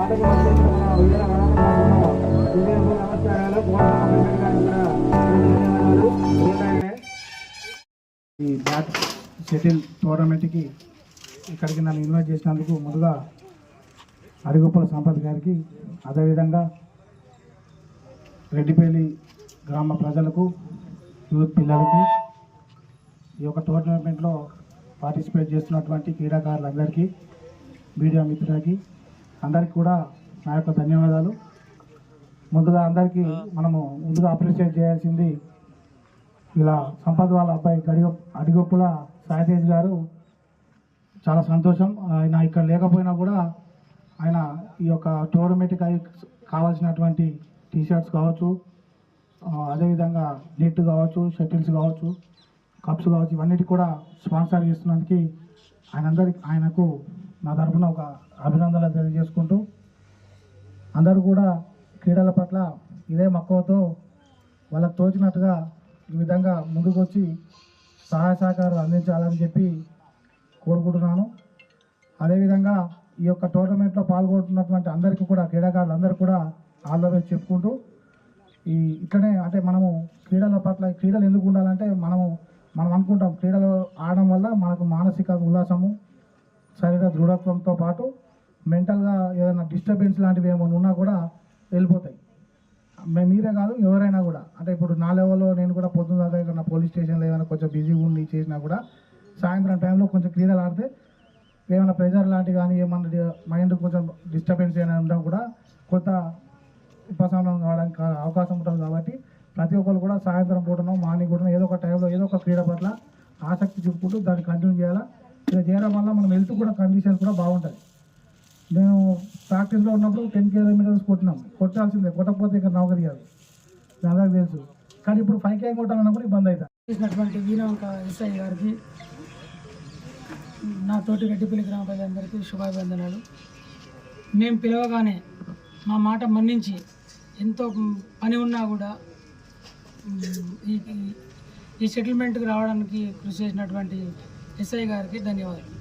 ఈ bat shuttle టోర్నమెంట్కి ఇక్కడికి నన్ను ఇన్వైట్ చేసినందుకు ముందుగా అడిగొప్పల సంపత్ గారికి, అదేవిధంగా రెడ్డిపల్లి గ్రామ ప్రజలకు, యూత్ పిల్లలకి, ఈ యొక్క టోర్నమెంట్లో పార్టిసిపేట్ చేస్తున్నటువంటి క్రీడాకారులందరికీ, మీడియా మిత్రులకి అందరికీ కూడా నా యొక్క ధన్యవాదాలు. ముందుగా అందరికీ మనము అప్రిషియేట్ చేయాల్సింది ఇలా సంపత్ వాళ్ళ అబ్బాయి అడిగొప్పుల సాయితేజ్ గారు. చాలా సంతోషం. ఆయన ఇక్కడ లేకపోయినా కూడా ఆయన ఈ యొక్క టోర్నమెంట్కి కావాల్సినటువంటి టీషర్ట్స్ కావచ్చు, అదేవిధంగా నెట్ కావచ్చు, షటిల్స్ కావచ్చు, కప్స్ కావచ్చు, ఇవన్నిటి కూడా స్పాన్సర్ చేస్తున్నందుకు ఆయనకు నా తరఫున ఒక అభినందనలు తెలియజేసుకుంటూ, అందరూ కూడా క్రీడల పట్ల ఇదే మక్కువతో వాళ్ళకు తోచినట్టుగా ఈ విధంగా ముందుకు వచ్చి సహాయ సహకారాలు అందించాలని చెప్పి కోరుకుంటున్నాను. అదేవిధంగా ఈ యొక్క టోర్నమెంట్లో పాల్గొంటున్నటువంటి అందరికీ కూడా, క్రీడాకారులందరూ కూడా ఆల్ ద బెస్ట్ చెప్పుకుంటూ, ఇట్లనే అంటే మనము క్రీడల పట్ల, క్రీడలు ఎందుకు ఉండాలంటే మనం అనుకుంటాం క్రీడలు ఆడడం వల్ల మనకు మానసిక ఉల్లాసము, శరీర దృఢత్వంతో పాటు మెంటల్గా ఏదైనా డిస్టర్బెన్స్ లాంటివి ఏమైనా ఉన్నా కూడా వెళ్ళిపోతాయి. మీరే కాదు, ఎవరైనా కూడా. అంటే ఇప్పుడు నా లెవెల్లో నేను కూడా పొద్దున్న దాకా ఇక్కడ పోలీస్ స్టేషన్లో ఏమైనా కొంచెం బిజీగా ఉండి చేసినా కూడా సాయంత్రం టైంలో కొంచెం క్రీడలు ఆడితే ఏమైనా ప్రెజర్ లాంటివి కానీ, ఏమన్నా మైండ్ కొంచెం డిస్టర్బెన్స్ అయినా ఉన్నా కూడా కొత్త ఉపశమనం కావడానికి అవకాశం ఉంటుంది. కాబట్టి ప్రతి ఒక్కరు కూడా సాయంత్రం పూటనో మార్నింగ్ పూటనో ఏదో ఒక టైంలో ఏదో ఒక క్రీడ పట్ల ఆసక్తి చూపుకుంటూ దాన్ని కంటిన్యూ చేయాలా. ఇలా చేయడం వల్ల మనం హెల్త్ కూడా కండిషన్ కూడా బాగుంటుంది. నేను ప్రాక్టీస్లో ఉన్నప్పుడు 10 కిలోమీటర్స్ కొట్టాల్సిందే, కొట్టకపోతే ఇక్కడ నౌకరీ కాదు, అందరికీ తెలుసు. కానీ ఇప్పుడు 5 km కొట్టాలన్నా కూడా ఇబ్బంది అవుతుంది. చేసినటువంటి వీణవంక ఎస్ఐ గారికి, నా తోటి రెడ్డిపల్లి గ్రామ ప్రజలందరికీ శుభాభివందనాలు. మేము పిలవగానే మా మాట మన్నించి ఎంతో పని ఉన్నా కూడా ఈ సెటిల్మెంట్కి రావడానికి కృషి చేసినటువంటి ఎస్ఐ గారికి ధన్యవాదాలు.